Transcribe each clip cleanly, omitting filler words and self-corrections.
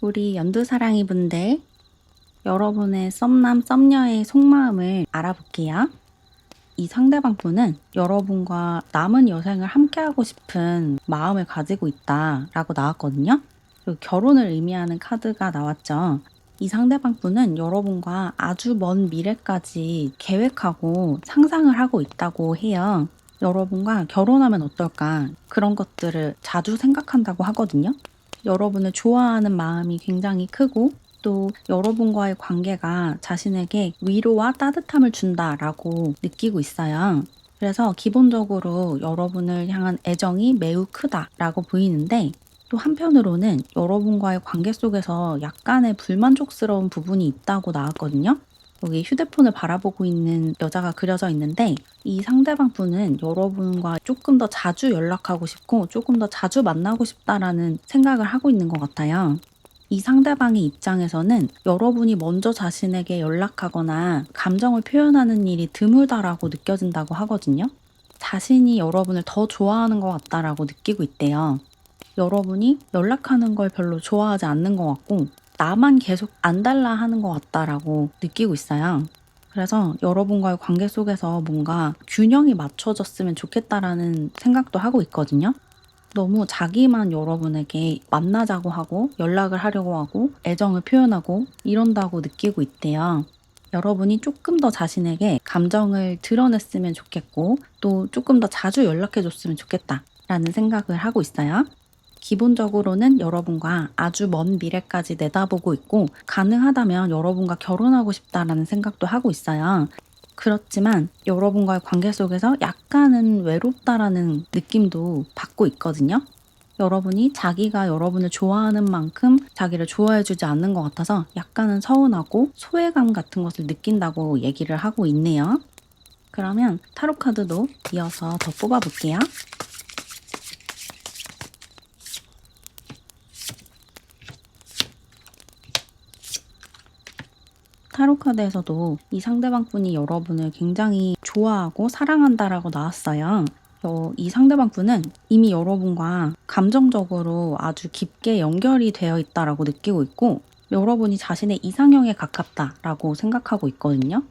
우리 연두사랑이 분들, 여러분의 썸남 썸녀의 속마음을 알아볼게요. 이 상대방 분은 여러분과 남은 여생을 함께하고 싶은 마음을 가지고 있다라고 나왔거든요. 그리고 결혼을 의미하는 카드가 나왔죠. 이 상대방 분은 여러분과 아주 먼 미래까지 계획하고 상상을 하고 있다고 해요. 여러분과 결혼하면 어떨까? 그런 것들을 자주 생각한다고 하거든요. 여러분을 좋아하는 마음이 굉장히 크고 또 여러분과의 관계가 자신에게 위로와 따뜻함을 준다라고 느끼고 있어요. 그래서 기본적으로 여러분을 향한 애정이 매우 크다라고 보이는데 또 한편으로는 여러분과의 관계 속에서 약간의 불만족스러운 부분이 있다고 나왔거든요. 여기 휴대폰을 바라보고 있는 여자가 그려져 있는데 이 상대방 분은 여러분과 조금 더 자주 연락하고 싶고 조금 더 자주 만나고 싶다라는 생각을 하고 있는 것 같아요. 이 상대방의 입장에서는 여러분이 먼저 자신에게 연락하거나 감정을 표현하는 일이 드물다라고 느껴진다고 하거든요. 자신이 여러분을 더 좋아하는 것 같다라고 느끼고 있대요. 여러분이 연락하는 걸 별로 좋아하지 않는 것 같고 나만 계속 안 달라 하는 것 같다라고 느끼고 있어요. 그래서 여러분과의 관계 속에서 뭔가 균형이 맞춰졌으면 좋겠다라는 생각도 하고 있거든요. 너무 자기만 여러분에게 만나자고 하고 연락을 하려고 하고 애정을 표현하고 이런다고 느끼고 있대요. 여러분이 조금 더 자신에게 감정을 드러냈으면 좋겠고 또 조금 더 자주 연락해줬으면 좋겠다라는 생각을 하고 있어요. 기본적으로는 여러분과 아주 먼 미래까지 내다보고 있고 가능하다면 여러분과 결혼하고 싶다라는 생각도 하고 있어요. 그렇지만 여러분과의 관계 속에서 약간은 외롭다라는 느낌도 받고 있거든요. 여러분이 자기가 여러분을 좋아하는 만큼 자기를 좋아해주지 않는 것 같아서 약간은 서운하고 소외감 같은 것을 느낀다고 얘기를 하고 있네요. 그러면 타로 카드도 이어서 더 뽑아볼게요. 타로 카드에서도 이 상대방 분이 여러분을 굉장히 좋아하고 사랑한다라고 나왔어요. 이 상대방 분은 이미 여러분과 감정적으로 아주 깊게 연결이 되어 있다라고 느끼고 있고 여러분이 자신의 이상형에 가깝다라고 생각하고 있거든요.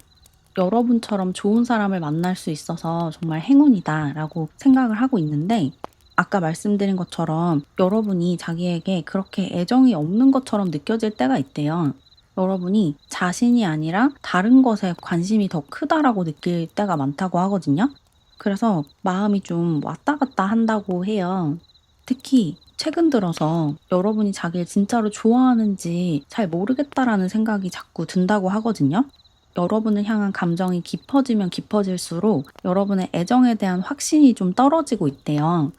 여러분처럼 좋은 사람을 만날 수 있어서 정말 행운이다라고 생각을 하고 있는데 아까 말씀드린 것처럼 여러분이 자기에게 그렇게 애정이 없는 것처럼 느껴질 때가 있대요. 여러분이 자신이 아니라 다른 것에 관심이 더 크다라고 느낄 때가 많다고 하거든요. 그래서 마음이 좀 왔다 갔다 한다고 해요. 특히 최근 들어서 여러분이 자기를 진짜로 좋아하는지 잘 모르겠다라는 생각이 자꾸 든다고 하거든요. 여러분을 향한 감정이 깊어지면 깊어질수록 여러분의 애정에 대한 확신이 좀 떨어지고 있대요.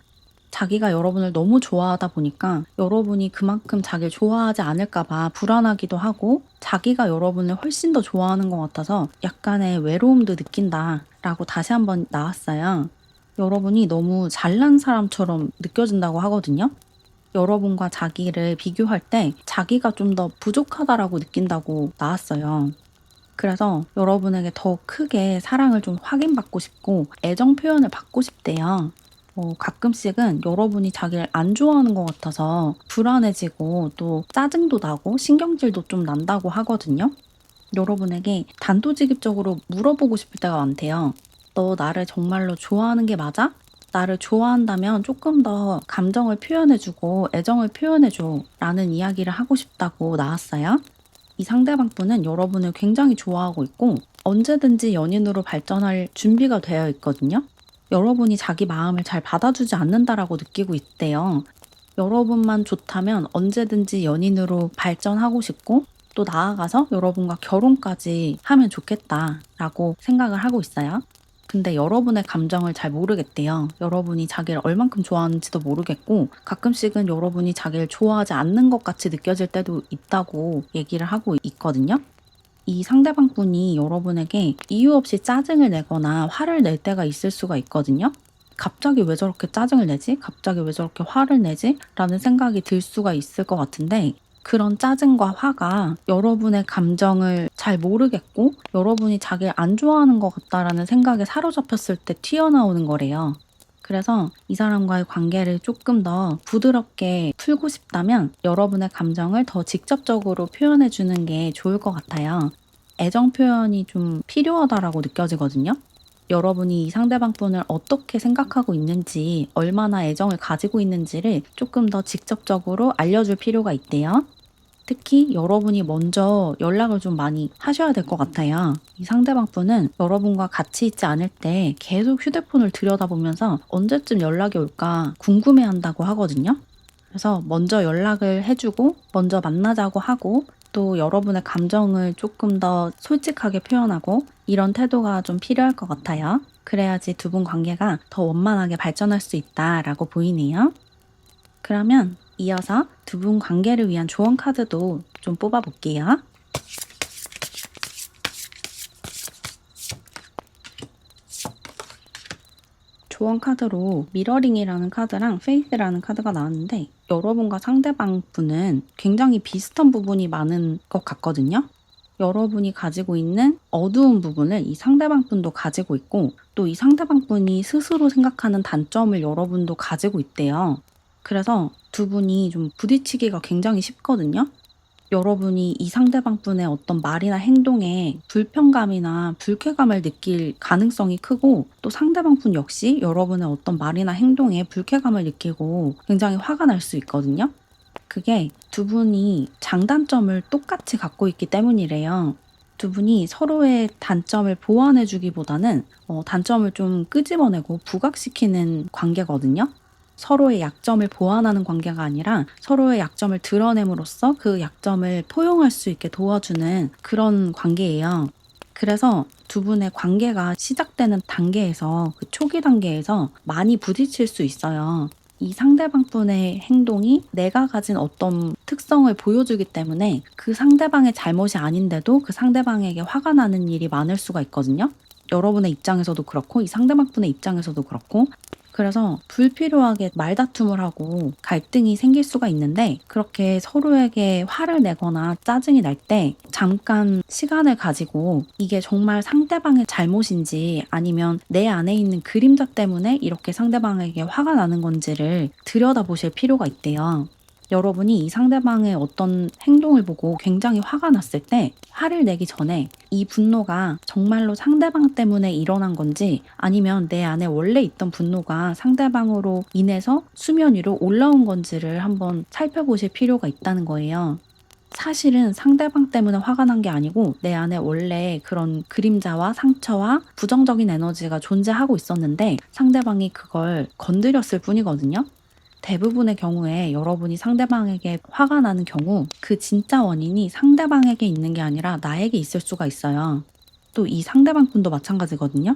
자기가 여러분을 너무 좋아하다 보니까 여러분이 그만큼 자기를 좋아하지 않을까봐 불안하기도 하고 자기가 여러분을 훨씬 더 좋아하는 것 같아서 약간의 외로움도 느낀다라고 다시 한번 나왔어요. 여러분이 너무 잘난 사람처럼 느껴진다고 하거든요. 여러분과 자기를 비교할 때 자기가 좀 더 부족하다라고 느낀다고 나왔어요. 그래서 여러분에게 더 크게 사랑을 좀 확인받고 싶고 애정 표현을 받고 싶대요. 가끔씩은 여러분이 자기를 안 좋아하는 것 같아서 불안해지고 또 짜증도 나고 신경질도 좀 난다고 하거든요. 여러분에게 단도직입적으로 물어보고 싶을 때가 많대요. 너 나를 정말로 좋아하는 게 맞아? 나를 좋아한다면 조금 더 감정을 표현해주고 애정을 표현해줘 라는 이야기를 하고 싶다고 나왔어요. 이 상대방 분은 여러분을 굉장히 좋아하고 있고 언제든지 연인으로 발전할 준비가 되어 있거든요. 여러분이 자기 마음을 잘 받아주지 않는다라고 느끼고 있대요. 여러분만 좋다면 언제든지 연인으로 발전하고 싶고 또 나아가서 여러분과 결혼까지 하면 좋겠다라고 생각을 하고 있어요. 근데 여러분의 감정을 잘 모르겠대요. 여러분이 자기를 얼만큼 좋아하는지도 모르겠고 가끔씩은 여러분이 자기를 좋아하지 않는 것 같이 느껴질 때도 있다고 얘기를 하고 있거든요. 이 상대방 분이 여러분에게 이유 없이 짜증을 내거나 화를 낼 때가 있을 수가 있거든요. 갑자기 왜 저렇게 짜증을 내지? 갑자기 왜 저렇게 화를 내지? 라는 생각이 들 수가 있을 것 같은데 그런 짜증과 화가 여러분의 감정을 잘 모르겠고 여러분이 자기를 안 좋아하는 것 같다라는 생각에 사로잡혔을 때 튀어나오는 거래요. 그래서 이 사람과의 관계를 조금 더 부드럽게 풀고 싶다면 여러분의 감정을 더 직접적으로 표현해 주는 게 좋을 것 같아요. 애정 표현이 좀 필요하다라고 느껴지거든요. 여러분이 이 상대방 분을 어떻게 생각하고 있는지, 얼마나 애정을 가지고 있는지를 조금 더 직접적으로 알려줄 필요가 있대요. 특히 여러분이 먼저 연락을 좀 많이 하셔야 될 것 같아요. 이 상대방 분은 여러분과 같이 있지 않을 때 계속 휴대폰을 들여다보면서 언제쯤 연락이 올까 궁금해한다고 하거든요. 그래서 먼저 연락을 해주고 먼저 만나자고 하고 또 여러분의 감정을 조금 더 솔직하게 표현하고 이런 태도가 좀 필요할 것 같아요. 그래야지 두 분 관계가 더 원만하게 발전할 수 있다라고 보이네요. 그러면 이어서 두 분 관계를 위한 조언 카드도 좀 뽑아볼게요. 조언 카드로 미러링이라는 카드랑 페이스라는 카드가 나왔는데 여러분과 상대방 분은 굉장히 비슷한 부분이 많은 것 같거든요. 여러분이 가지고 있는 어두운 부분을 이 상대방 분도 가지고 있고 또 이 상대방 분이 스스로 생각하는 단점을 여러분도 가지고 있대요. 그래서 두 분이 좀 부딪히기가 굉장히 쉽거든요. 여러분이 이 상대방 분의 어떤 말이나 행동에 불편감이나 불쾌감을 느낄 가능성이 크고 또 상대방 분 역시 여러분의 어떤 말이나 행동에 불쾌감을 느끼고 굉장히 화가 날 수 있거든요. 그게 두 분이 장단점을 똑같이 갖고 있기 때문이래요. 두 분이 서로의 단점을 보완해 주기보다는 단점을 좀 끄집어내고 부각시키는 관계거든요. 서로의 약점을 보완하는 관계가 아니라 서로의 약점을 드러냄으로써 그 약점을 포용할 수 있게 도와주는 그런 관계예요. 그래서 두 분의 관계가 시작되는 단계에서 그 초기 단계에서 많이 부딪힐 수 있어요. 이 상대방 분의 행동이 내가 가진 어떤 특성을 보여주기 때문에 그 상대방의 잘못이 아닌데도 그 상대방에게 화가 나는 일이 많을 수가 있거든요. 여러분의 입장에서도 그렇고 이 상대방 분의 입장에서도 그렇고 그래서 불필요하게 말다툼을 하고 갈등이 생길 수가 있는데 그렇게 서로에게 화를 내거나 짜증이 날 때 잠깐 시간을 가지고 이게 정말 상대방의 잘못인지 아니면 내 안에 있는 그림자 때문에 이렇게 상대방에게 화가 나는 건지를 들여다보실 필요가 있대요. 여러분이 이 상대방의 어떤 행동을 보고 굉장히 화가 났을 때 화를 내기 전에 이 분노가 정말로 상대방 때문에 일어난 건지 아니면 내 안에 원래 있던 분노가 상대방으로 인해서 수면 위로 올라온 건지를 한번 살펴보실 필요가 있다는 거예요. 사실은 상대방 때문에 화가 난 게 아니고 내 안에 원래 그런 그림자와 상처와 부정적인 에너지가 존재하고 있었는데 상대방이 그걸 건드렸을 뿐이거든요. 대부분의 경우에 여러분이 상대방에게 화가 나는 경우 그 진짜 원인이 상대방에게 있는 게 아니라 나에게 있을 수가 있어요. 또 이 상대방 분도 마찬가지거든요.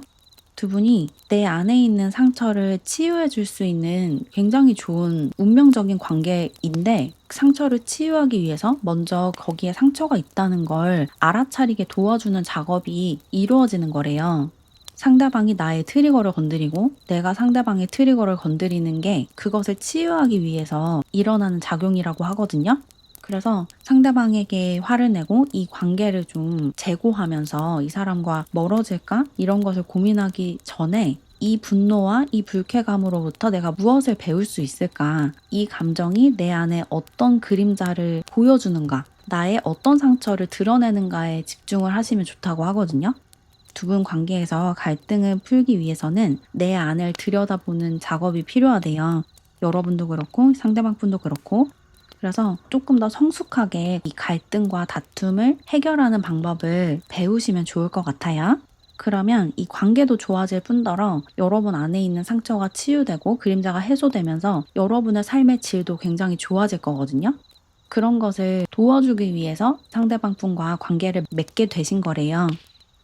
두 분이 내 안에 있는 상처를 치유해 줄 수 있는 굉장히 좋은 운명적인 관계인데 상처를 치유하기 위해서 먼저 거기에 상처가 있다는 걸 알아차리게 도와주는 작업이 이루어지는 거래요. 상대방이 나의 트리거를 건드리고 내가 상대방의 트리거를 건드리는 게 그것을 치유하기 위해서 일어나는 작용이라고 하거든요. 그래서 상대방에게 화를 내고 이 관계를 좀 재고하면서 이 사람과 멀어질까? 이런 것을 고민하기 전에 이 분노와 이 불쾌감으로부터 내가 무엇을 배울 수 있을까? 이 감정이 내 안에 어떤 그림자를 보여주는가? 나의 어떤 상처를 드러내는가에 집중을 하시면 좋다고 하거든요. 두 분 관계에서 갈등을 풀기 위해서는 내 안을 들여다보는 작업이 필요하대요. 여러분도 그렇고 상대방 분도 그렇고. 그래서 조금 더 성숙하게 이 갈등과 다툼을 해결하는 방법을 배우시면 좋을 것 같아요. 그러면 이 관계도 좋아질 뿐더러 여러분 안에 있는 상처가 치유되고 그림자가 해소되면서 여러분의 삶의 질도 굉장히 좋아질 거거든요. 그런 것을 도와주기 위해서 상대방 분과 관계를 맺게 되신 거래요.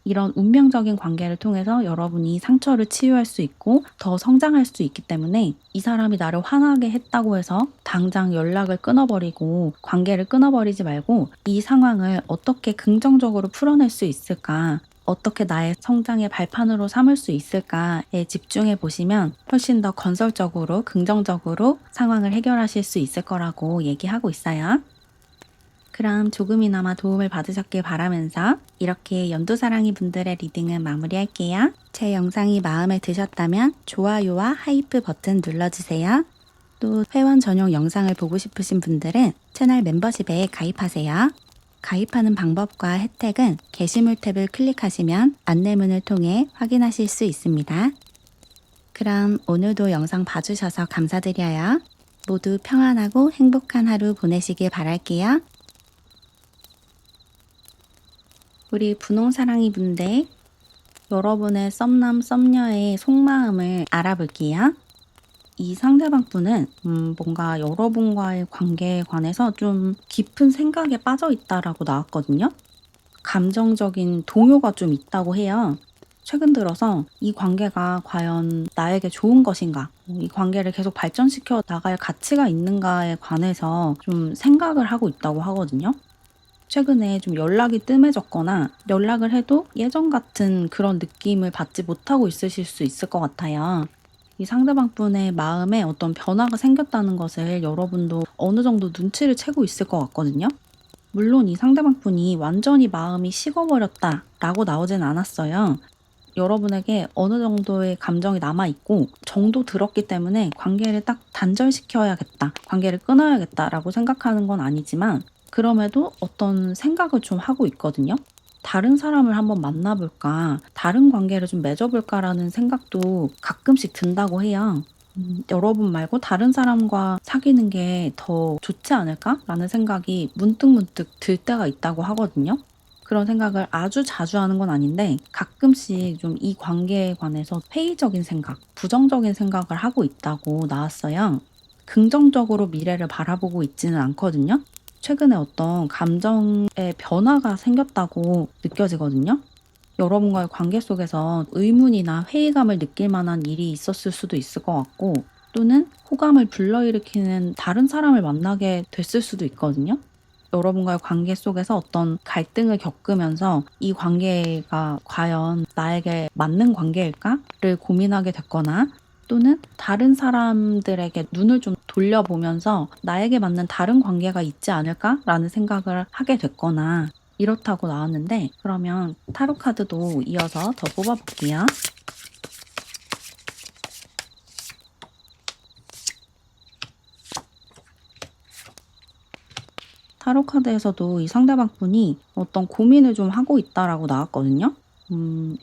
이런 운명적인 관계를 통해서 여러분이 상처를 치유할 수 있고 더 성장할 수 있기 때문에 이 사람이 나를 화나게 했다고 해서 당장 연락을 끊어버리고 관계를 끊어버리지 말고 이 상황을 어떻게 긍정적으로 풀어낼 수 있을까, 어떻게 나의 성장의 발판으로 삼을 수 있을까에 집중해 보시면 훨씬 더 건설적으로 긍정적으로 상황을 해결하실 수 있을 거라고 얘기하고 있어요. 그럼 조금이나마 도움을 받으셨길 바라면서 이렇게 연두사랑이 분들의 리딩은 마무리할게요. 제 영상이 마음에 드셨다면 좋아요와 하이프 버튼 눌러주세요. 또 회원 전용 영상을 보고 싶으신 분들은 채널 멤버십에 가입하세요. 가입하는 방법과 혜택은 게시물 탭을 클릭하시면 안내문을 통해 확인하실 수 있습니다. 그럼 오늘도 영상 봐주셔서 감사드려요. 모두 평안하고 행복한 하루 보내시길 바랄게요. 우리 분홍사랑이 분들, 여러분의 썸남 썸녀의 속마음을 알아볼게요. 이 상대방 분은 뭔가 여러분과의 관계에 관해서 좀 깊은 생각에 빠져 있다라고 나왔거든요. 감정적인 동요가 좀 있다고 해요. 최근 들어서 이 관계가 과연 나에게 좋은 것인가, 이 관계를 계속 발전시켜 나갈 가치가 있는가에 관해서 좀 생각을 하고 있다고 하거든요. 최근에 좀 연락이 뜸해졌거나 연락을 해도 예전 같은 그런 느낌을 받지 못하고 있으실 수 있을 것 같아요. 이 상대방 분의 마음에 어떤 변화가 생겼다는 것을 여러분도 어느 정도 눈치를 채고 있을 것 같거든요. 물론 이 상대방 분이 완전히 마음이 식어버렸다라고 나오진 않았어요. 여러분에게 어느 정도의 감정이 남아있고 정도 들었기 때문에 관계를 딱 단절시켜야겠다, 관계를 끊어야겠다라고 생각하는 건 아니지만 그럼에도 어떤 생각을 좀 하고 있거든요. 다른 사람을 한번 만나볼까, 다른 관계를 좀 맺어볼까라는 생각도 가끔씩 든다고 해요. 여러분 말고 다른 사람과 사귀는 게 더 좋지 않을까라는 생각이 문득문득 들 때가 있다고 하거든요. 그런 생각을 아주 자주 하는 건 아닌데 가끔씩 좀 이 관계에 관해서 회의적인 생각, 부정적인 생각을 하고 있다고 나왔어요. 긍정적으로 미래를 바라보고 있지는 않거든요. 최근에 어떤 감정의 변화가 생겼다고 느껴지거든요. 여러분과의 관계 속에서 의문이나 회의감을 느낄 만한 일이 있었을 수도 있을 것 같고, 또는 호감을 불러일으키는 다른 사람을 만나게 됐을 수도 있거든요. 여러분과의 관계 속에서 어떤 갈등을 겪으면서 이 관계가 과연 나에게 맞는 관계일까를 고민하게 됐거나, 또는 다른 사람들에게 눈을 좀 돌려보면서 나에게 맞는 다른 관계가 있지 않을까라는 생각을 하게 됐거나 이렇다고 나왔는데, 그러면 타로 카드도 이어서 더 뽑아볼게요. 타로 카드에서도 이 상대방 분이 어떤 고민을 좀 하고 있다라고 나왔거든요.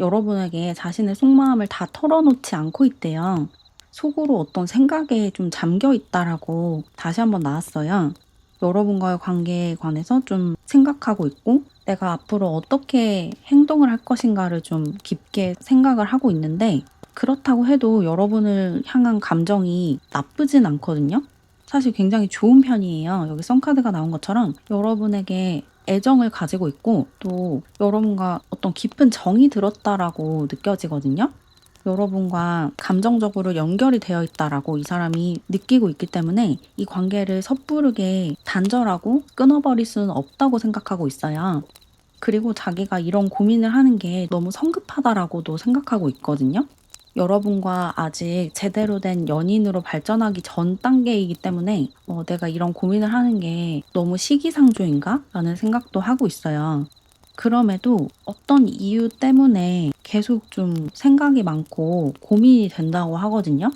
여러분에게 자신의 속마음을 다 털어놓지 않고 있대요. 속으로 어떤 생각에 좀 잠겨 있다라고 다시 한번 나왔어요. 여러분과의 관계에 관해서 좀 생각하고 있고 내가 앞으로 어떻게 행동을 할 것인가를 좀 깊게 생각을 하고 있는데, 그렇다고 해도 여러분을 향한 감정이 나쁘진 않거든요. 사실 굉장히 좋은 편이에요. 여기 선카드가 나온 것처럼 여러분에게 애정을 가지고 있고 또 여러분과 어떤 깊은 정이 들었다라고 느껴지거든요. 여러분과 감정적으로 연결이 되어 있다라고 이 사람이 느끼고 있기 때문에 이 관계를 섣부르게 단절하고 끊어버릴 수는 없다고 생각하고 있어요. 그리고 자기가 이런 고민을 하는 게 너무 성급하다라고도 생각하고 있거든요. 여러분과 아직 제대로 된 연인으로 발전하기 전 단계이기 때문에 내가 이런 고민을 하는 게 너무 시기상조인가? 라는 생각도 하고 있어요. 그럼에도 어떤 이유 때문에 계속 좀 생각이 많고 고민이 된다고 하거든요.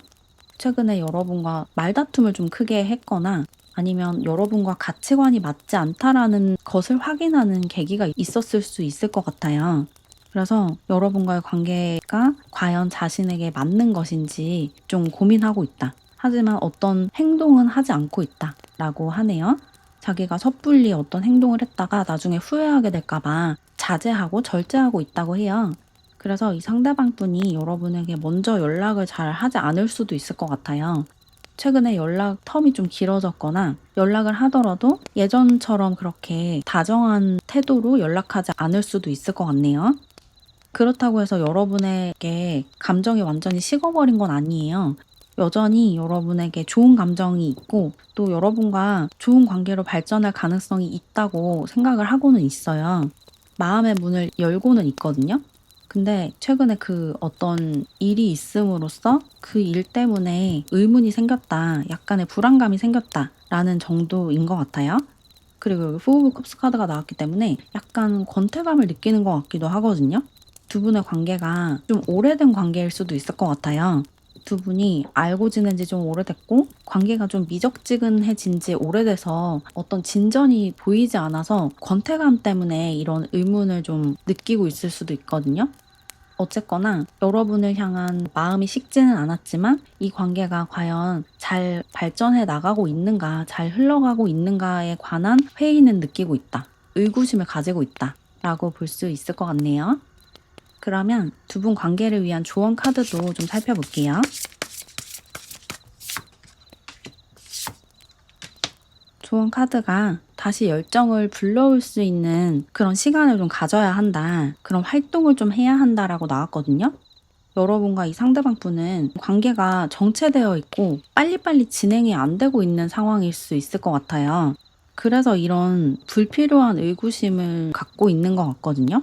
최근에 여러분과 말다툼을 좀 크게 했거나 아니면 여러분과 가치관이 맞지 않다라는 것을 확인하는 계기가 있었을 수 있을 것 같아요. 그래서 여러분과의 관계가 과연 자신에게 맞는 것인지 좀 고민하고 있다. 하지만 어떤 행동은 하지 않고 있다. 라고 하네요. 자기가 섣불리 어떤 행동을 했다가 나중에 후회하게 될까봐 자제하고 절제하고 있다고 해요. 그래서 이 상대방 분이 여러분에게 먼저 연락을 잘 하지 않을 수도 있을 것 같아요. 최근에 연락 텀이 좀 길어졌거나 연락을 하더라도 예전처럼 그렇게 다정한 태도로 연락하지 않을 수도 있을 것 같네요. 그렇다고 해서 여러분에게 감정이 완전히 식어버린 건 아니에요. 여전히 여러분에게 좋은 감정이 있고 또 여러분과 좋은 관계로 발전할 가능성이 있다고 생각을 하고는 있어요. 마음의 문을 열고는 있거든요. 근데 최근에 그 어떤 일이 있음으로써 그 일 때문에 의문이 생겼다, 약간의 불안감이 생겼다라는 정도인 것 같아요. 그리고 여기 포 오브 컵스 카드가 나왔기 때문에 약간 권태감을 느끼는 것 같기도 하거든요. 두 분의 관계가 좀 오래된 관계일 수도 있을 것 같아요. 두 분이 알고 지낸 지 좀 오래됐고 관계가 좀 미적지근해진 지 오래돼서 어떤 진전이 보이지 않아서 권태감 때문에 이런 의문을 좀 느끼고 있을 수도 있거든요. 어쨌거나 여러분을 향한 마음이 식지는 않았지만 이 관계가 과연 잘 발전해 나가고 있는가, 잘 흘러가고 있는가에 관한 회의는 느끼고 있다. 의구심을 가지고 있다. 라고 볼 수 있을 것 같네요. 그러면 두 분 관계를 위한 조언 카드도 좀 살펴볼게요. 조언 카드가 다시 열정을 불러올 수 있는 그런 시간을 좀 가져야 한다. 그런 활동을 좀 해야 한다라고 나왔거든요. 여러분과 이 상대방 분은 관계가 정체되어 있고 빨리빨리 진행이 안 되고 있는 상황일 수 있을 것 같아요. 그래서 이런 불필요한 의구심을 갖고 있는 것 같거든요.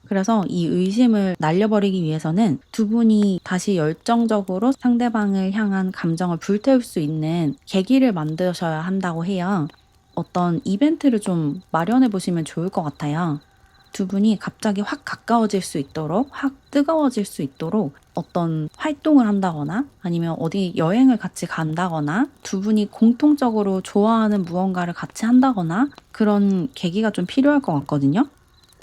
그래서 이 의심을 날려버리기 위해서는 두 분이 다시 열정적으로 상대방을 향한 감정을 불태울 수 있는 계기를 만드셔야 한다고 해요. 어떤 이벤트를 좀 마련해 보시면 좋을 것 같아요. 두 분이 갑자기 확 가까워질 수 있도록, 확 뜨거워질 수 있도록 어떤 활동을 한다거나 아니면 어디 여행을 같이 간다거나 두 분이 공통적으로 좋아하는 무언가를 같이 한다거나 그런 계기가 좀 필요할 것 같거든요.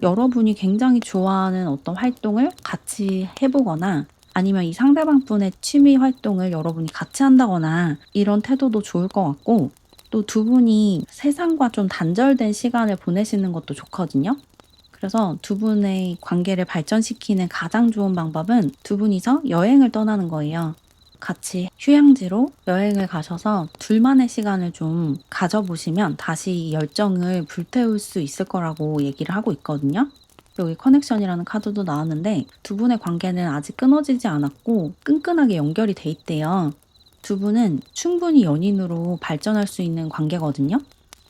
여러분이 굉장히 좋아하는 어떤 활동을 같이 해보거나 아니면 이 상대방 분의 취미 활동을 여러분이 같이 한다거나 이런 태도도 좋을 것 같고 또 두 분이 세상과 좀 단절된 시간을 보내시는 것도 좋거든요. 그래서 두 분의 관계를 발전시키는 가장 좋은 방법은 두 분이서 여행을 떠나는 거예요. 같이 휴양지로 여행을 가셔서 둘만의 시간을 좀 가져보시면 다시 이 열정을 불태울 수 있을 거라고 얘기를 하고 있거든요. 여기 커넥션이라는 카드도 나왔는데 두 분의 관계는 아직 끊어지지 않았고 끈끈하게 연결이 돼 있대요. 두 분은 충분히 연인으로 발전할 수 있는 관계거든요.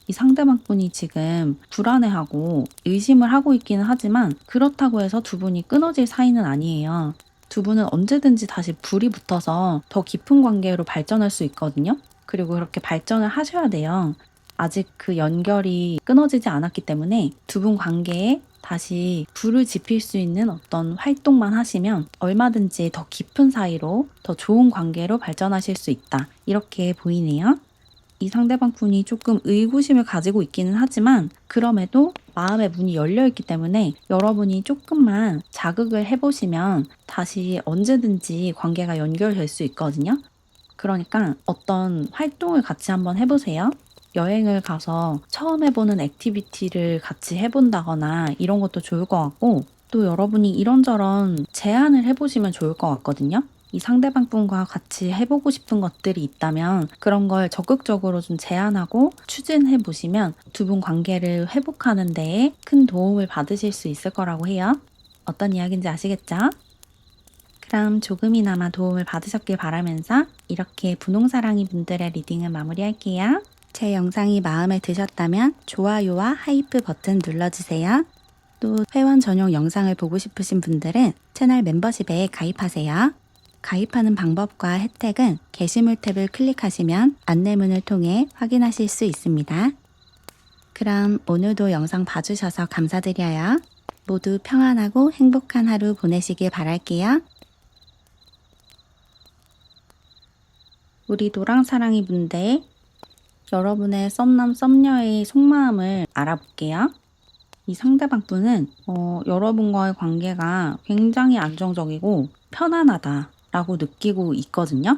이 상대방 분이 지금 불안해하고 의심을 하고 있기는 하지만 그렇다고 해서 두 분이 끊어질 사이는 아니에요. 두 분은 언제든지 다시 불이 붙어서 더 깊은 관계로 발전할 수 있거든요. 그리고 그렇게 발전을 하셔야 돼요. 아직 그 연결이 끊어지지 않았기 때문에 두 분 관계에 다시 불을 지필 수 있는 어떤 활동만 하시면 얼마든지 더 깊은 사이로 더 좋은 관계로 발전하실 수 있다. 이렇게 보이네요. 이 상대방 분이 조금 의구심을 가지고 있기는 하지만 그럼에도 마음의 문이 열려 있기 때문에 여러분이 조금만 자극을 해보시면 다시 언제든지 관계가 연결될 수 있거든요. 그러니까 어떤 활동을 같이 한번 해보세요. 여행을 가서 처음 해보는 액티비티를 같이 해본다거나 이런 것도 좋을 것 같고 또 여러분이 이런저런 제안을 해보시면 좋을 것 같거든요. 이 상대방 분과 같이 해보고 싶은 것들이 있다면 그런 걸 적극적으로 좀 제안하고 추진해 보시면 두 분 관계를 회복하는 데에 큰 도움을 받으실 수 있을 거라고 해요. 어떤 이야기인지 아시겠죠? 그럼 조금이나마 도움을 받으셨길 바라면서 이렇게 분홍사랑이 분들의 리딩을 마무리할게요. 제 영상이 마음에 드셨다면 좋아요와 하이프 버튼 눌러주세요. 또 회원 전용 영상을 보고 싶으신 분들은 채널 멤버십에 가입하세요. 가입하는 방법과 혜택은 게시물 탭을 클릭하시면 안내문을 통해 확인하실 수 있습니다. 그럼 오늘도 영상 봐주셔서 감사드려요. 모두 평안하고 행복한 하루 보내시길 바랄게요. 우리 노랑사랑이 분들, 여러분의 썸남 썸녀의 속마음을 알아볼게요. 이 상대방 분은 여러분과의 관계가 굉장히 안정적이고 편안하다라고 느끼고 있거든요.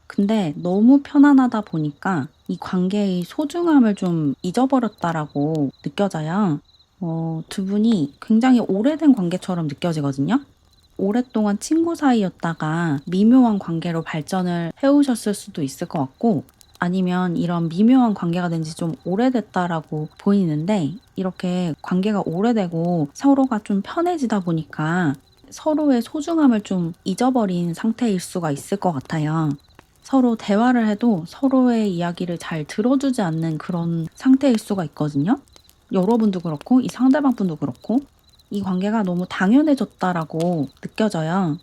근데 너무 편안하다 보니까 이 관계의 소중함을 좀 잊어버렸다라고 느껴져요. 두 분이 굉장히 오래된 관계처럼 느껴지거든요. 오랫동안 친구 사이였다가 미묘한 관계로 발전을 해오셨을 수도 있을 것 같고, 아니면 이런 미묘한 관계가 된 지 좀 오래됐다라고 보이는데, 이렇게 관계가 오래되고 서로가 좀 편해지다 보니까 서로의 소중함을 좀 잊어버린 상태일 수가 있을 것 같아요. 서로 대화를 해도 서로의 이야기를 잘 들어주지 않는 그런 상태일 수가 있거든요. 여러분도 그렇고 이 상대방 분도 그렇고 이 관계가 너무 당연해졌다라고 느껴져요.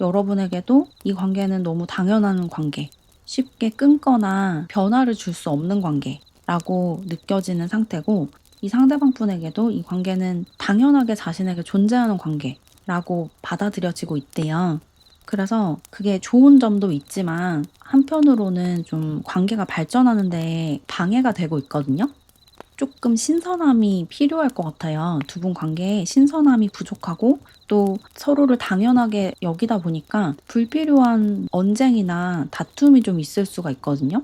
여러분에게도 이 관계는 너무 당연한 관계, 쉽게 끊거나 변화를 줄 수 없는 관계라고 느껴지는 상태고, 이 상대방 분에게도 이 관계는 당연하게 자신에게 존재하는 관계라고 받아들여지고 있대요. 그래서 그게 좋은 점도 있지만 한편으로는 좀 관계가 발전하는데 방해가 되고 있거든요. 조금 신선함이 필요할 것 같아요. 두 분 관계에 신선함이 부족하고 또 서로를 당연하게 여기다 보니까 불필요한 언쟁이나 다툼이 좀 있을 수가 있거든요.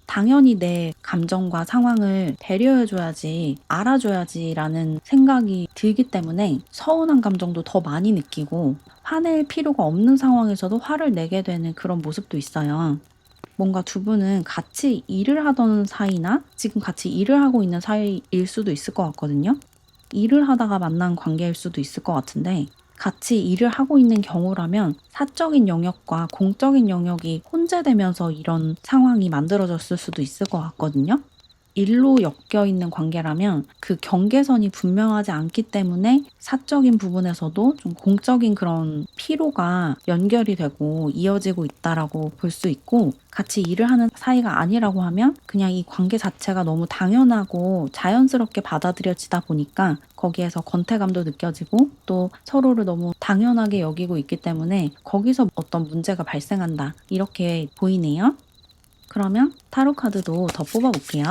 당연히 내 감정과 상황을 배려해줘야지, 알아줘야지라는 생각이 들기 때문에 서운한 감정도 더 많이 느끼고 화낼 필요가 없는 상황에서도 화를 내게 되는 그런 모습도 있어요. 뭔가 두 분은 같이 일을 하던 사이나 지금 같이 일을 하고 있는 사이일 수도 있을 것 같거든요. 일을 하다가 만난 관계일 수도 있을 것 같은데, 같이 일을 하고 있는 경우라면 사적인 영역과 공적인 영역이 혼재되면서 이런 상황이 만들어졌을 수도 있을 것 같거든요. 일로 엮여 있는 관계라면 그 경계선이 분명하지 않기 때문에 사적인 부분에서도 좀 공적인 그런 피로가 연결이 되고 이어지고 있다라고 볼 수 있고, 같이 일을 하는 사이가 아니라고 하면 그냥 이 관계 자체가 너무 당연하고 자연스럽게 받아들여지다 보니까 거기에서 권태감도 느껴지고 또 서로를 너무 당연하게 여기고 있기 때문에 거기서 어떤 문제가 발생한다, 이렇게 보이네요. 그러면 타로 카드도 더 뽑아볼게요.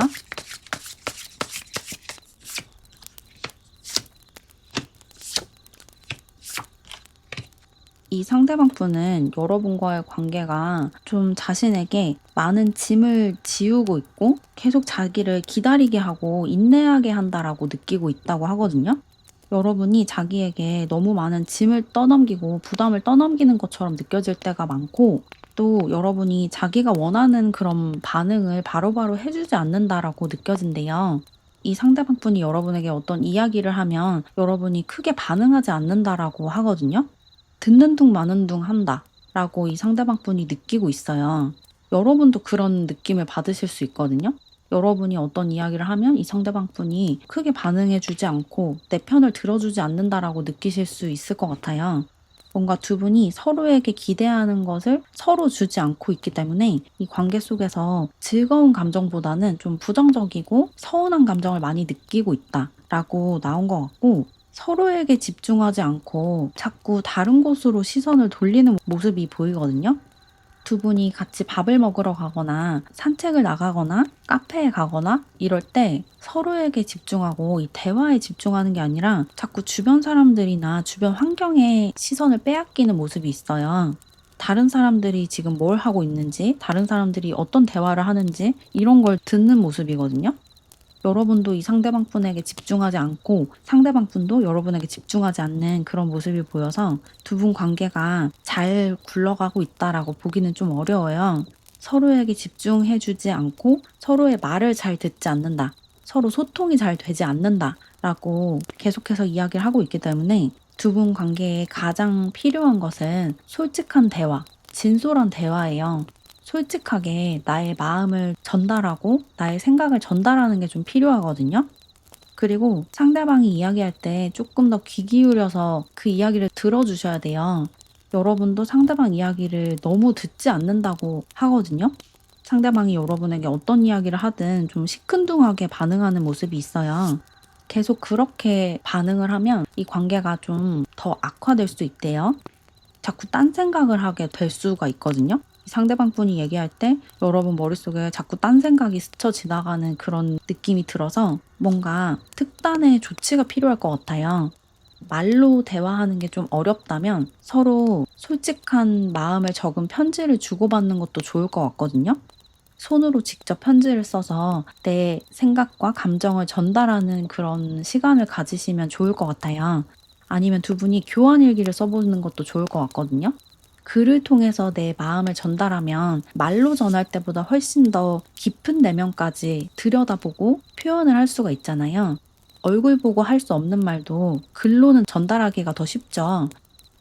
이 상대방 분은 여러분과의 관계가 좀 자신에게 많은 짐을 지우고 있고 계속 자기를 기다리게 하고 인내하게 한다라고 느끼고 있다고 하거든요. 여러분이 자기에게 너무 많은 짐을 떠넘기고 부담을 떠넘기는 것처럼 느껴질 때가 많고, 또 여러분이 자기가 원하는 그런 반응을 바로바로 해주지 않는다라고 느껴진대요. 이 상대방 분이 여러분에게 어떤 이야기를 하면 여러분이 크게 반응하지 않는다라고 하거든요. 듣는 둥 마는 둥 한다라고 이 상대방 분이 느끼고 있어요. 여러분도 그런 느낌을 받으실 수 있거든요. 여러분이 어떤 이야기를 하면 이 상대방 분이 크게 반응해주지 않고 내 편을 들어주지 않는다라고 느끼실 수 있을 것 같아요. 뭔가 두 분이 서로에게 기대하는 것을 서로 주지 않고 있기 때문에 이 관계 속에서 즐거운 감정보다는 좀 부정적이고 서운한 감정을 많이 느끼고 있다라고 나온 것 같고, 서로에게 집중하지 않고 자꾸 다른 곳으로 시선을 돌리는 모습이 보이거든요. 두 분이 같이 밥을 먹으러 가거나 산책을 나가거나 카페에 가거나 이럴 때 서로에게 집중하고 이 대화에 집중하는 게 아니라 자꾸 주변 사람들이나 주변 환경에 시선을 빼앗기는 모습이 있어요. 다른 사람들이 지금 뭘 하고 있는지, 다른 사람들이 어떤 대화를 하는지 이런 걸 듣는 모습이거든요. 여러분도 이 상대방 분에게 집중하지 않고 상대방 분도 여러분에게 집중하지 않는 그런 모습이 보여서 두 분 관계가 잘 굴러가고 있다라고 보기는 좀 어려워요. 서로에게 집중해주지 않고 서로의 말을 잘 듣지 않는다, 서로 소통이 잘 되지 않는다라고 계속해서 이야기를 하고 있기 때문에 두 분 관계에 가장 필요한 것은 솔직한 대화, 진솔한 대화예요. 솔직하게 나의 마음을 전달하고 나의 생각을 전달하는 게 좀 필요하거든요. 그리고 상대방이 이야기할 때 조금 더 귀 기울여서 그 이야기를 들어주셔야 돼요. 여러분도 상대방 이야기를 너무 듣지 않는다고 하거든요. 상대방이 여러분에게 어떤 이야기를 하든 좀 시큰둥하게 반응하는 모습이 있어요. 계속 그렇게 반응을 하면 이 관계가 좀 더 악화될 수 있대요. 자꾸 딴 생각을 하게 될 수가 있거든요. 상대방 분이 얘기할 때 여러분 머릿속에 자꾸 딴 생각이 스쳐 지나가는 그런 느낌이 들어서 뭔가 특단의 조치가 필요할 것 같아요. 말로 대화하는 게 좀 어렵다면 서로 솔직한 마음을 적은 편지를 주고받는 것도 좋을 것 같거든요. 손으로 직접 편지를 써서 내 생각과 감정을 전달하는 그런 시간을 가지시면 좋을 것 같아요. 아니면 두 분이 교환 일기를 써보는 것도 좋을 것 같거든요. 글을 통해서 내 마음을 전달하면 말로 전할 때보다 훨씬 더 깊은 내면까지 들여다보고 표현을 할 수가 있잖아요. 얼굴 보고 할 수 없는 말도 글로는 전달하기가 더 쉽죠.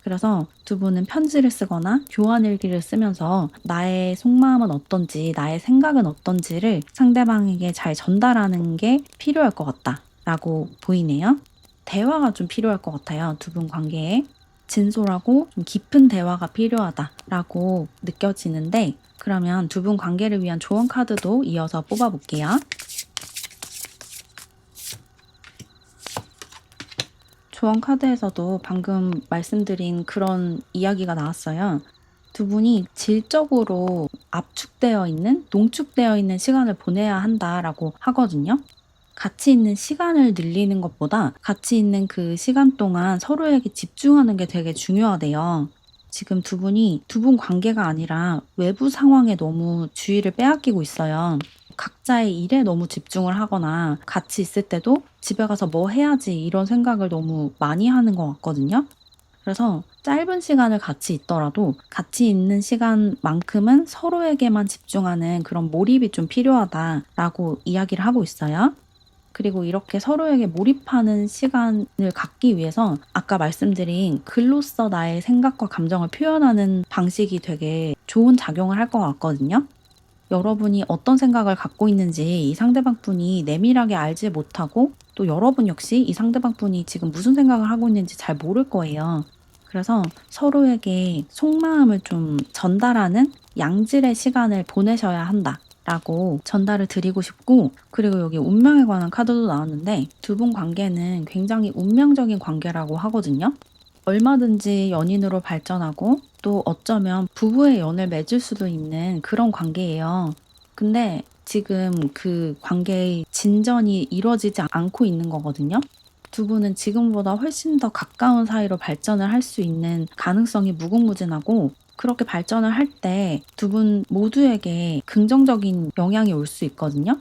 그래서 두 분은 편지를 쓰거나 교환 일기를 쓰면서 나의 속마음은 어떤지, 나의 생각은 어떤지를 상대방에게 잘 전달하는 게 필요할 것 같다라고 보이네요. 대화가 좀 필요할 것 같아요. 두 분 관계에. 진솔하고 좀 깊은 대화가 필요하다라고 느껴지는데, 그러면 두 분 관계를 위한 조언 카드도 이어서 뽑아볼게요. 조언 카드에서도 방금 말씀드린 그런 이야기가 나왔어요. 두 분이 질적으로 압축되어 있는, 농축되어 있는 시간을 보내야 한다라고 하거든요. 같이 있는 시간을 늘리는 것보다 같이 있는 그 시간 동안 서로에게 집중하는 게 되게 중요하대요. 지금 두 분이 두 분 관계가 아니라 외부 상황에 너무 주의를 빼앗기고 있어요. 각자의 일에 너무 집중을 하거나 같이 있을 때도 집에 가서 뭐 해야지 이런 생각을 너무 많이 하는 것 같거든요. 그래서 짧은 시간을 같이 있더라도 같이 있는 시간만큼은 서로에게만 집중하는 그런 몰입이 좀 필요하다라고 이야기를 하고 있어요. 그리고 이렇게 서로에게 몰입하는 시간을 갖기 위해서 아까 말씀드린 글로써 나의 생각과 감정을 표현하는 방식이 되게 좋은 작용을 할 것 같거든요. 여러분이 어떤 생각을 갖고 있는지 이 상대방 분이 내밀하게 알지 못하고 또 여러분 역시 이 상대방 분이 지금 무슨 생각을 하고 있는지 잘 모를 거예요. 그래서 서로에게 속마음을 좀 전달하는 양질의 시간을 보내셔야 한다. 라고 전달을 드리고 싶고, 그리고 여기 운명에 관한 카드도 나왔는데 두 분 관계는 굉장히 운명적인 관계라고 하거든요. 얼마든지 연인으로 발전하고 또 어쩌면 부부의 연을 맺을 수도 있는 그런 관계예요. 근데 지금 그 관계의 진전이 이루어지지 않고 있는 거거든요. 두 분은 지금보다 훨씬 더 가까운 사이로 발전을 할 수 있는 가능성이 무궁무진하고, 그렇게 발전을 할 때 두 분 모두에게 긍정적인 영향이 올 수 있거든요.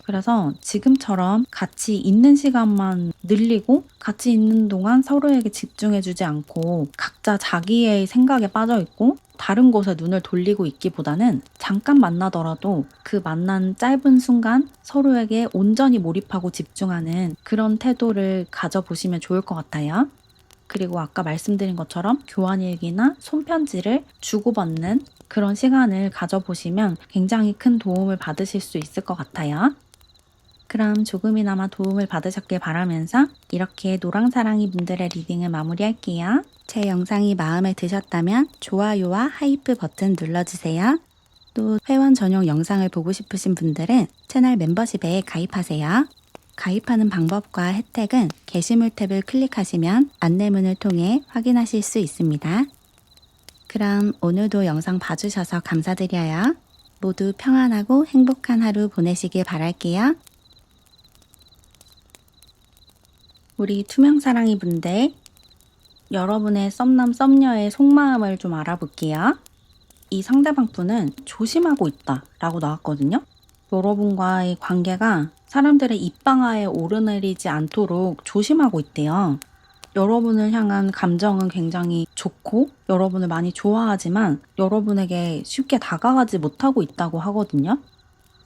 그래서 지금처럼 같이 있는 시간만 늘리고 같이 있는 동안 서로에게 집중해 주지 않고 각자 자기의 생각에 빠져 있고 다른 곳에 눈을 돌리고 있기보다는 잠깐 만나더라도 그 만난 짧은 순간 서로에게 온전히 몰입하고 집중하는 그런 태도를 가져보시면 좋을 것 같아요. 그리고 아까 말씀드린 것처럼 교환일기나 손편지를 주고받는 그런 시간을 가져보시면 굉장히 큰 도움을 받으실 수 있을 것 같아요. 그럼 조금이나마 도움을 받으셨길 바라면서 이렇게 노랑사랑이 분들의 리딩을 마무리할게요. 제 영상이 마음에 드셨다면 좋아요와 하이프 버튼 눌러주세요. 또 회원 전용 영상을 보고 싶으신 분들은 채널 멤버십에 가입하세요. 가입하는 방법과 혜택은 게시물 탭을 클릭하시면 안내문을 통해 확인하실 수 있습니다. 그럼 오늘도 영상 봐주셔서 감사드려요. 모두 평안하고 행복한 하루 보내시길 바랄게요. 우리 투명사랑이 분들, 여러분의 썸남 썸녀의 속마음을 좀 알아볼게요. 이 상대방 분은 조심하고 있다 라고 나왔거든요. 여러분과의 관계가 사람들의 입방아에 오르내리지 않도록 조심하고 있대요. 여러분을 향한 감정은 굉장히 좋고 여러분을 많이 좋아하지만 여러분에게 쉽게 다가가지 못하고 있다고 하거든요.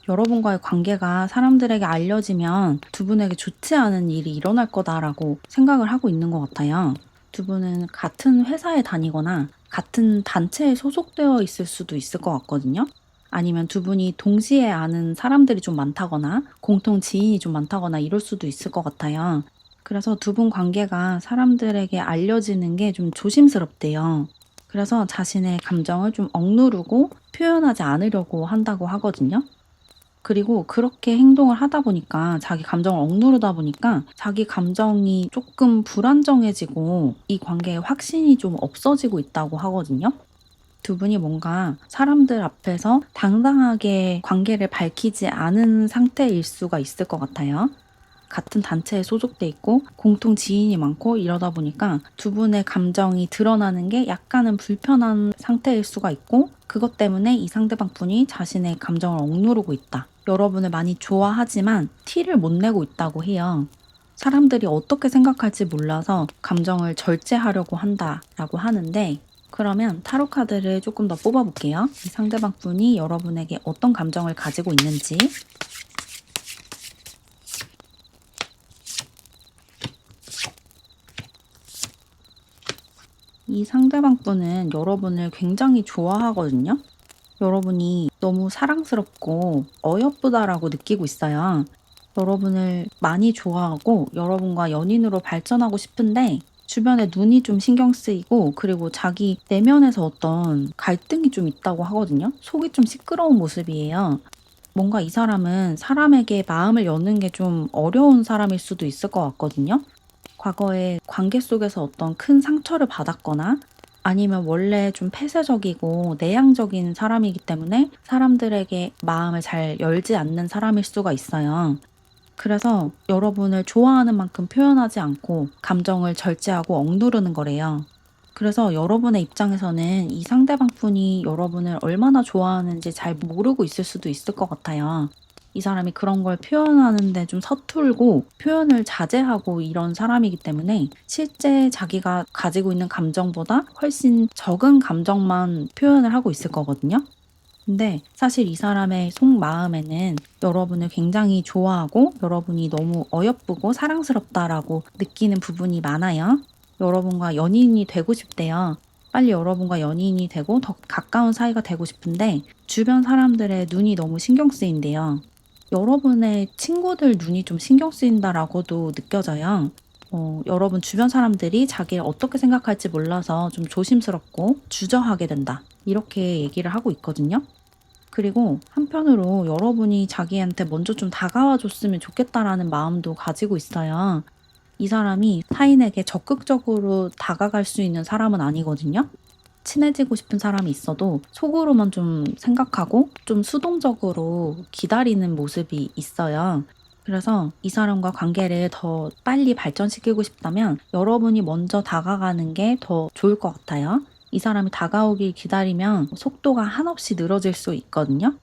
여러분과의 관계가 사람들에게 알려지면 두 분에게 좋지 않은 일이 일어날 거다라고 생각을 하고 있는 것 같아요. 두 분은 같은 회사에 다니거나 같은 단체에 소속되어 있을 수도 있을 것 같거든요. 아니면 두 분이 동시에 아는 사람들이 좀 많다거나 공통 지인이 좀 많다거나 이럴 수도 있을 것 같아요. 그래서 두 분 관계가 사람들에게 알려지는 게 좀 조심스럽대요. 그래서 자신의 감정을 좀 억누르고 표현하지 않으려고 한다고 하거든요. 그리고 그렇게 행동을 하다 보니까 자기 감정을 억누르다 보니까 자기 감정이 조금 불안정해지고 이 관계에 확신이 좀 없어지고 있다고 하거든요. 두 분이 뭔가 사람들 앞에서 당당하게 관계를 밝히지 않은 상태일 수가 있을 것 같아요. 같은 단체에 소속돼 있고 공통 지인이 많고 이러다 보니까 두 분의 감정이 드러나는 게 약간은 불편한 상태일 수가 있고, 그것 때문에 이 상대방 분이 자신의 감정을 억누르고 있다, 여러분을 많이 좋아하지만 티를 못 내고 있다고 해요. 사람들이 어떻게 생각할지 몰라서 감정을 절제하려고 한다라고 하는데, 그러면 타로 카드를 조금 더 뽑아볼게요. 이 상대방 분이 여러분에게 어떤 감정을 가지고 있는지. 이 상대방 분은 여러분을 굉장히 좋아하거든요. 여러분이 너무 사랑스럽고 어여쁘다라고 느끼고 있어요. 여러분을 많이 좋아하고 여러분과 연인으로 발전하고 싶은데 주변에 눈이 좀 신경 쓰이고, 그리고 자기 내면에서 어떤 갈등이 좀 있다고 하거든요. 속이 좀 시끄러운 모습이에요. 뭔가 이 사람은 사람에게 마음을 여는 게 좀 어려운 사람일 수도 있을 것 같거든요. 과거에 관계 속에서 어떤 큰 상처를 받았거나 아니면 원래 좀 폐쇄적이고 내향적인 사람이기 때문에 사람들에게 마음을 잘 열지 않는 사람일 수가 있어요. 그래서 여러분을 좋아하는 만큼 표현하지 않고 감정을 절제하고 억누르는 거래요. 그래서 여러분의 입장에서는 이 상대방 분이 여러분을 얼마나 좋아하는지 잘 모르고 있을 수도 있을 것 같아요. 이 사람이 그런 걸 표현하는데 좀 서툴고 표현을 자제하고 이런 사람이기 때문에 실제 자기가 가지고 있는 감정보다 훨씬 적은 감정만 표현을 하고 있을 거거든요. 근데 사실 이 사람의 속마음에는 여러분을 굉장히 좋아하고 여러분이 너무 어여쁘고 사랑스럽다라고 느끼는 부분이 많아요. 여러분과 연인이 되고 싶대요. 빨리 여러분과 연인이 되고 더 가까운 사이가 되고 싶은데 주변 사람들의 눈이 너무 신경 쓰인대요. 여러분의 친구들 눈이 좀 신경 쓰인다라고도 느껴져요. 여러분 주변 사람들이 자기를 어떻게 생각할지 몰라서 좀 조심스럽고 주저하게 된다, 이렇게 얘기를 하고 있거든요. 그리고 한편으로 여러분이 자기한테 먼저 좀 다가와 줬으면 좋겠다라는 마음도 가지고 있어요. 이 사람이 타인에게 적극적으로 다가갈 수 있는 사람은 아니거든요. 친해지고 싶은 사람이 있어도 속으로만 좀 생각하고 좀 수동적으로 기다리는 모습이 있어요. 그래서 이 사람과 관계를 더 빨리 발전시키고 싶다면 여러분이 먼저 다가가는 게 더 좋을 것 같아요. 이 사람이 다가오길 기다리면 속도가 한없이 늘어질 수 있거든요.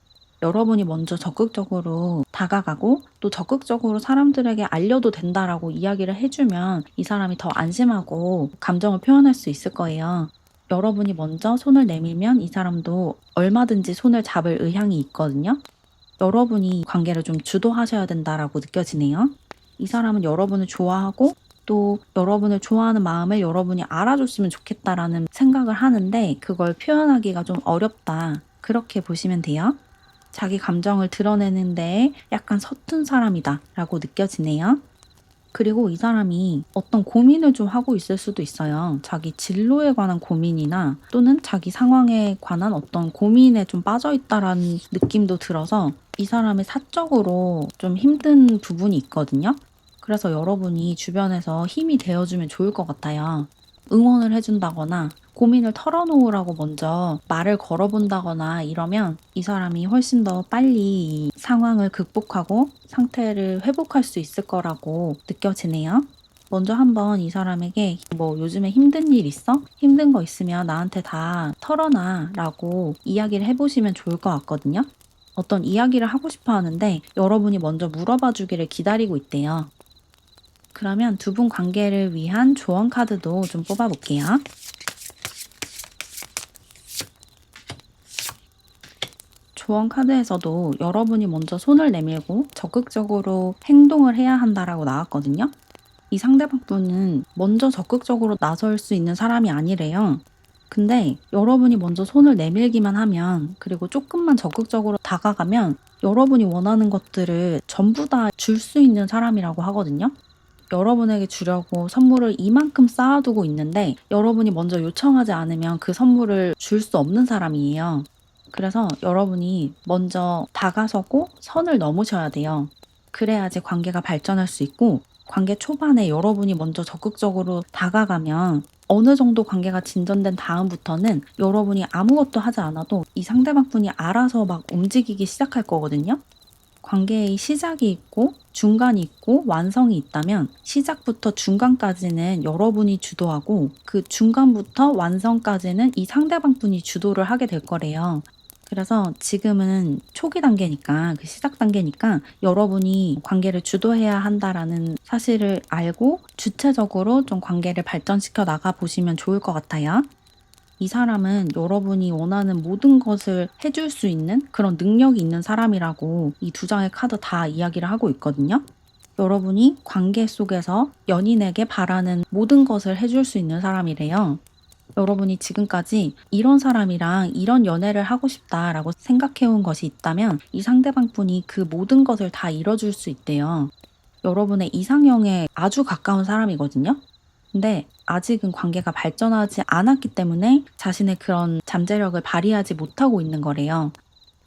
여러분이 먼저 적극적으로 다가가고 또 적극적으로 사람들에게 알려도 된다라고 이야기를 해주면 이 사람이 더 안심하고 감정을 표현할 수 있을 거예요. 여러분이 먼저 손을 내밀면 이 사람도 얼마든지 손을 잡을 의향이 있거든요. 여러분이 관계를 좀 주도하셔야 된다라고 느껴지네요. 이 사람은 여러분을 좋아하고 또 여러분을 좋아하는 마음을 여러분이 알아줬으면 좋겠다라는 생각을 하는데 그걸 표현하기가 좀 어렵다, 그렇게 보시면 돼요. 자기 감정을 드러내는데 약간 서툰 사람이다라고 느껴지네요. 그리고 이 사람이 어떤 고민을 좀 하고 있을 수도 있어요. 자기 진로에 관한 고민이나 또는 자기 상황에 관한 어떤 고민에 좀 빠져 있다라는 느낌도 들어서 이 사람이 사적으로 좀 힘든 부분이 있거든요. 그래서 여러분이 주변에서 힘이 되어주면 좋을 것 같아요. 응원을 해준다거나 고민을 털어놓으라고 먼저 말을 걸어본다거나 이러면 이 사람이 훨씬 더 빨리 이 상황을 극복하고 상태를 회복할 수 있을 거라고 느껴지네요. 먼저 한번 이 사람에게 뭐 요즘에 힘든 일 있어? 힘든 거 있으면 나한테 다 털어놔 라고 이야기를 해보시면 좋을 것 같거든요. 어떤 이야기를 하고 싶어 하는데 여러분이 먼저 물어봐 주기를 기다리고 있대요. 그러면 두 분 관계를 위한 조언 카드도 좀 뽑아볼게요. 조언 카드에서도 여러분이 먼저 손을 내밀고 적극적으로 행동을 해야 한다라고 나왔거든요. 이 상대방 분은 먼저 적극적으로 나설 수 있는 사람이 아니래요. 근데 여러분이 먼저 손을 내밀기만 하면, 그리고 조금만 적극적으로 다가가면 여러분이 원하는 것들을 전부 다 줄 수 있는 사람이라고 하거든요. 여러분에게 주려고 선물을 이만큼 쌓아두고 있는데 여러분이 먼저 요청하지 않으면 그 선물을 줄 수 없는 사람이에요. 그래서 여러분이 먼저 다가서고 선을 넘으셔야 돼요. 그래야지 관계가 발전할 수 있고, 관계 초반에 여러분이 먼저 적극적으로 다가가면 어느 정도 관계가 진전된 다음부터는 여러분이 아무것도 하지 않아도 이 상대방 분이 알아서 막 움직이기 시작할 거거든요. 관계의 시작이 있고 중간이 있고 완성이 있다면 시작부터 중간까지는 여러분이 주도하고 그 중간부터 완성까지는 이 상대방 분이 주도를 하게 될 거래요. 그래서 지금은 초기 단계니까 그 시작 단계니까 여러분이 관계를 주도해야 한다라는 사실을 알고 주체적으로 좀 관계를 발전시켜 나가 보시면 좋을 것 같아요. 이 사람은 여러분이 원하는 모든 것을 해줄 수 있는 그런 능력이 있는 사람이라고 이 두 장의 카드 다 이야기를 하고 있거든요. 여러분이 관계 속에서 연인에게 바라는 모든 것을 해줄 수 있는 사람이래요. 여러분이 지금까지 이런 사람이랑 이런 연애를 하고 싶다라고 생각해온 것이 있다면 이 상대방 분이 그 모든 것을 다 이뤄줄 수 있대요. 여러분의 이상형에 아주 가까운 사람이거든요. 근데 아직은 관계가 발전하지 않았기 때문에 자신의 그런 잠재력을 발휘하지 못하고 있는 거래요.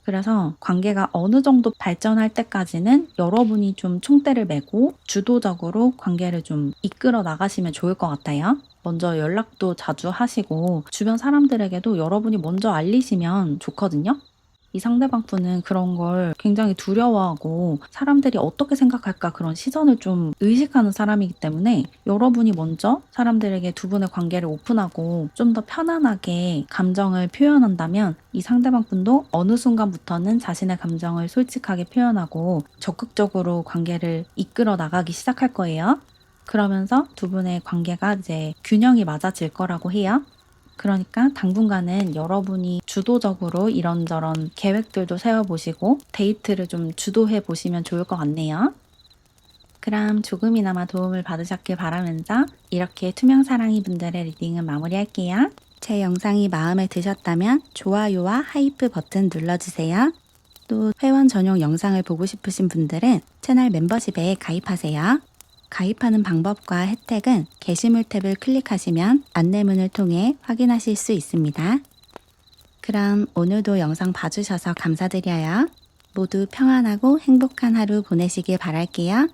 그래서 관계가 어느 정도 발전할 때까지는 여러분이 좀 총대를 메고 주도적으로 관계를 좀 이끌어 나가시면 좋을 것 같아요. 먼저 연락도 자주 하시고 주변 사람들에게도 여러분이 먼저 알리시면 좋거든요. 이 상대방 분은 그런 걸 굉장히 두려워하고 사람들이 어떻게 생각할까 그런 시선을 좀 의식하는 사람이기 때문에 여러분이 먼저 사람들에게 두 분의 관계를 오픈하고 좀 더 편안하게 감정을 표현한다면 이 상대방 분도 어느 순간부터는 자신의 감정을 솔직하게 표현하고 적극적으로 관계를 이끌어 나가기 시작할 거예요. 그러면서 두 분의 관계가 이제 균형이 맞아질 거라고 해요. 그러니까 당분간은 여러분이 주도적으로 이런저런 계획들도 세워보시고 데이트를 좀 주도해 보시면 좋을 것 같네요. 그럼 조금이나마 도움을 받으셨길 바라면서 이렇게 투명사랑이 분들의 리딩은 마무리할게요. 제 영상이 마음에 드셨다면 좋아요와 하이프 버튼 눌러주세요. 또 회원 전용 영상을 보고 싶으신 분들은 채널 멤버십에 가입하세요. 가입하는 방법과 혜택은 게시물 탭을 클릭하시면 안내문을 통해 확인하실 수 있습니다. 그럼 오늘도 영상 봐주셔서 감사드려요. 모두 평안하고 행복한 하루 보내시길 바랄게요.